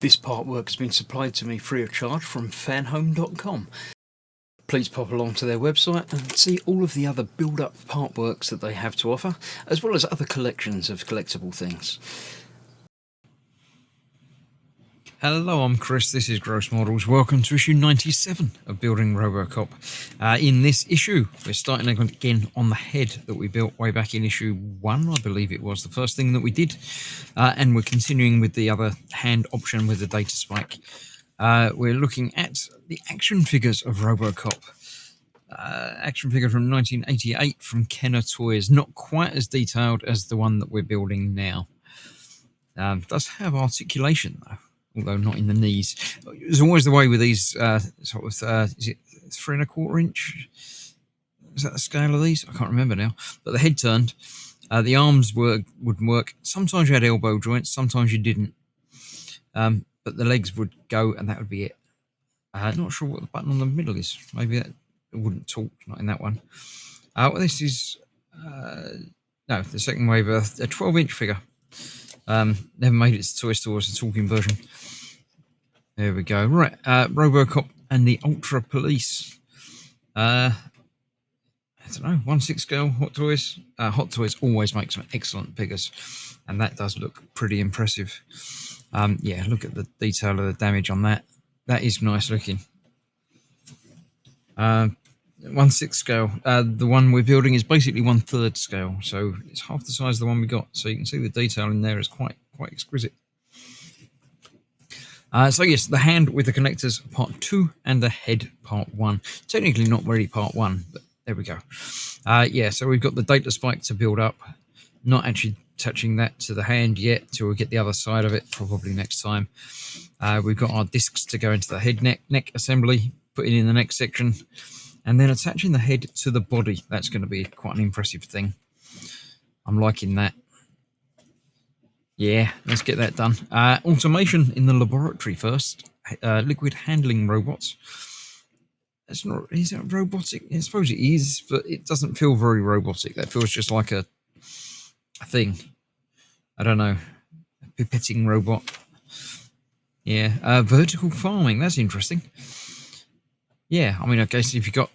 This artwork has been supplied to me free of charge from Fanhome.com. Please pop along to their website and see all of the other build-up artworks that they have to offer, as well as other collections of collectible things. Hello, I'm Chris, this is Gross Models. Welcome to issue 97 of Building Robocop. In this issue, we're starting again on the head that we built way back in issue 1, I believe it was the first thing that we did. And we're continuing with the other hand option with the data spike. We're looking at the action figures of Robocop. Action figure from 1988 from Kenner Toys. Not quite as detailed as the one that we're building now. Does have articulation though, although not in the knees. It's always the way with these is it 3 1/4 inch? Is that the scale of these? I can't remember now. But the head turned. The arms wouldn't work. Sometimes you had elbow joints, sometimes you didn't. But the legs would go, and that would be it. Not sure what the button on the middle is. Maybe that wouldn't talk. Not in that one. Well, this is no, the second wave, a 12-inch figure. Never made it to Toy Store as a talking version. There we go. Right, Robocop and the Ultra Police. I don't know, 1/6 scale Hot Toys. Hot Toys always make some excellent figures, and that does look pretty impressive. Yeah, look at the detail of the damage on that. That is nice looking. 1/6 scale. The one we're building is basically 1/3 scale, so it's half the size of the one we got. So you can see the detail in there is quite exquisite. So yes, the hand with the connectors part 2 and the head part 1. Technically not really part 1, but there we go. Yeah, so we've got the data spike to build up. Not actually touching that to the hand yet till we get the other side of it, probably next time. We've got our discs to go into the head neck assembly, putting in the next section, and then attaching the head to the body. That's going to be quite an impressive thing. I'm liking that. Yeah, let's get that done. Automation in the laboratory first. Liquid handling robots. Is it robotic? I suppose it is, but it doesn't feel very robotic. That feels just like a thing. I don't know. A pipetting robot. Yeah. Vertical farming. That's interesting. Yeah, I mean, I guess if you've got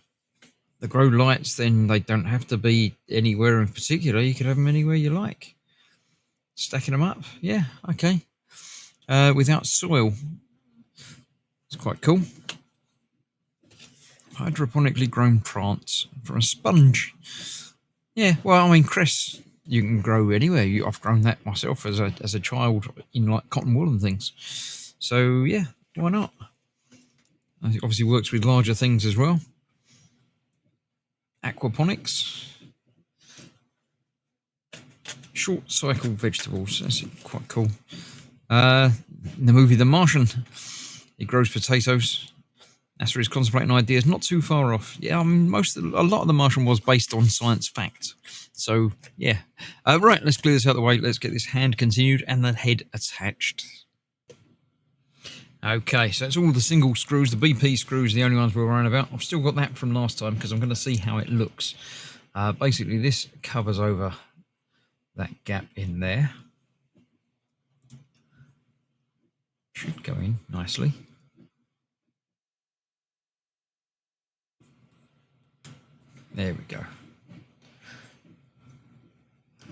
the grow lights, then they don't have to be anywhere in particular. You could have them anywhere you like. Stacking them up. Yeah, okay. Without soil. It's quite cool. Hydroponically grown plants from a sponge. Yeah, well, I mean, Chris, you can grow anywhere. I've grown that myself as a child in like cotton wool and things. So yeah, why not? It obviously works with larger things as well. Aquaponics. Short cycle vegetables. That's quite cool. In the movie The Martian, he grows potatoes. NASA is contemplating ideas not too far off. Yeah, I mean, a lot of The Martian was based on science fact. So, yeah. Right, let's clear this out of the way. Let's get this hand continued and the head attached. Okay, so it's all the single screws. The BP screws are the only ones we're worrying about. I've still got that from last time because I'm going to see how it looks. Basically, this covers over that gap in there. Should go in nicely. There we go.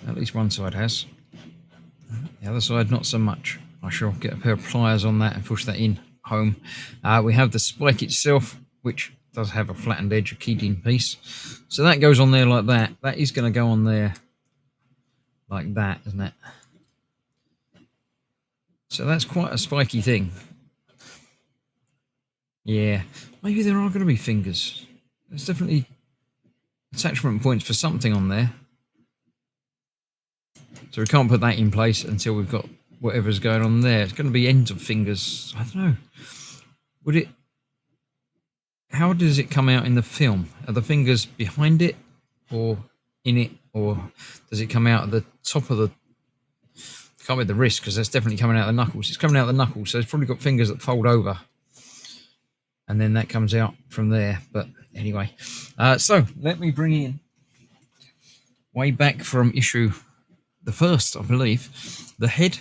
At least one side has. The other side, not so much. I shall get a pair of pliers on that and push that in home. We have the spike itself, which does have a flattened edge, a keyed-in piece. So that goes on there like that. That is going to go on there like that, isn't it? So that's quite a spiky thing. Yeah, maybe there are going to be fingers. There's definitely attachment points for something on there. So we can't put that in place until we've got whatever's going on there. It's going to be ends of fingers. I don't know. Would it... How does it come out in the film? Are the fingers behind it or in it? Or does it come out at the top of the... Can't be the wrist because that's definitely coming out of the knuckles. It's coming out of the knuckles, so it's probably got fingers that fold over. And then that comes out from there. But anyway. So let me bring in... Way back from issue... the first, I believe, the head.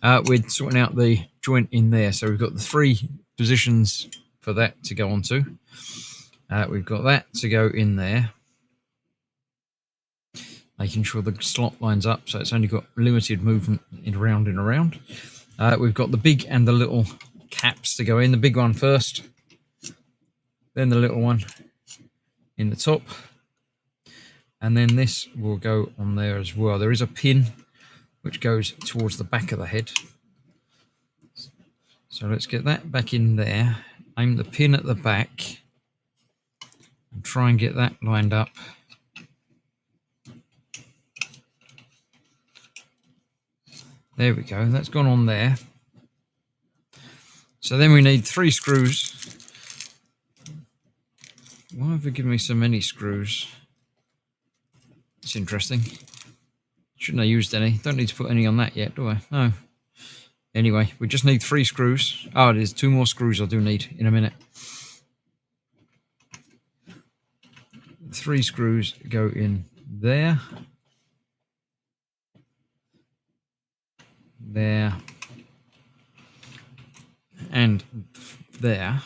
We're sorting out the joint in there. So we've got the 3 positions for that to go onto. We've got that to go in there, making sure the slot lines up so it's only got limited movement in around and around. We've got the big and the little caps to go in. The big one first, then the little one in the top, and then this will go on there as well. There is a pin which goes towards the back of the head. So let's get that back in there, aim the pin at the back, and try and get that lined up. There we go, that's gone on there. So then we need 3 screws. Why have they given me so many screws? It's interesting. Shouldn't have used any. Don't need to put any on that yet, do I? No. Anyway, we just need 3 screws. Oh, it is 2 more screws I do need in a minute. 3 screws go in there. There. And there.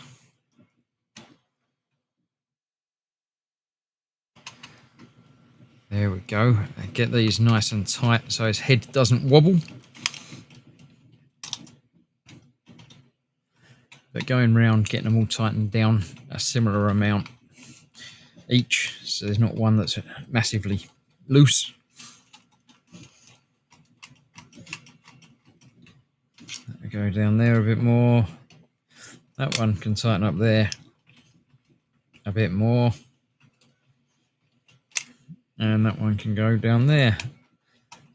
There we go. Get these nice and tight so his head doesn't wobble. But going round, getting them all tightened down a similar amount each, so there's not one that's massively loose. Go down there a bit more. That one can tighten up there a bit more. And that one can go down there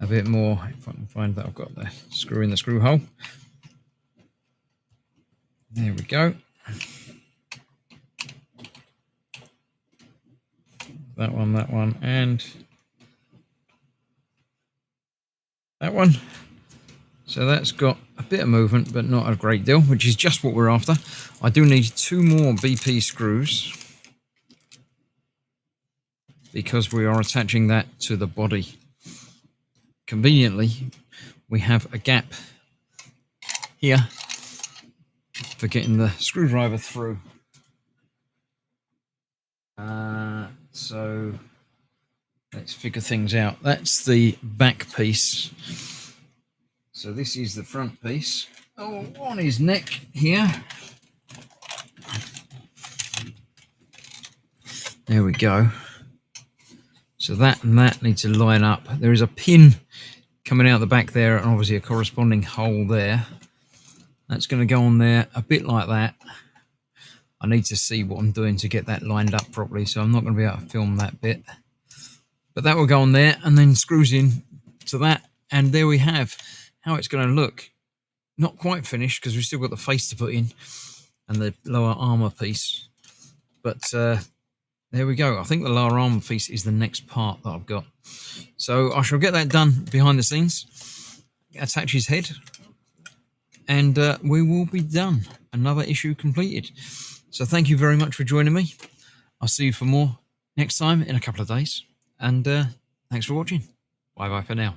a bit more. If I can find that I've got the screw in the screw hole. There we go. That one, and that one. So that's got a bit of movement, but not a great deal, which is just what we're after. I do need 2 more BP screws because we are attaching that to the body. Conveniently, we have a gap here for getting the screwdriver through. So let's figure things out. That's the back piece. So this is the front piece. Oh, on his neck here. There we go. So that and that need to line up. There is a pin coming out the back there, and obviously a corresponding hole there. That's going to go on there a bit like that. I need to see what I'm doing to get that lined up properly, so I'm not going to be able to film that bit. But that will go on there, and then screws in to that, and there we have how it's going to look. Not quite finished because we've still got the face to put in and the lower armour piece. But there we go. I think the lower armour piece is the next part that I've got. So I shall get that done behind the scenes, attach his head, and we will be done. Another issue completed. So thank you very much for joining me. I'll see you for more next time in a couple of days. And thanks for watching. Bye-bye for now.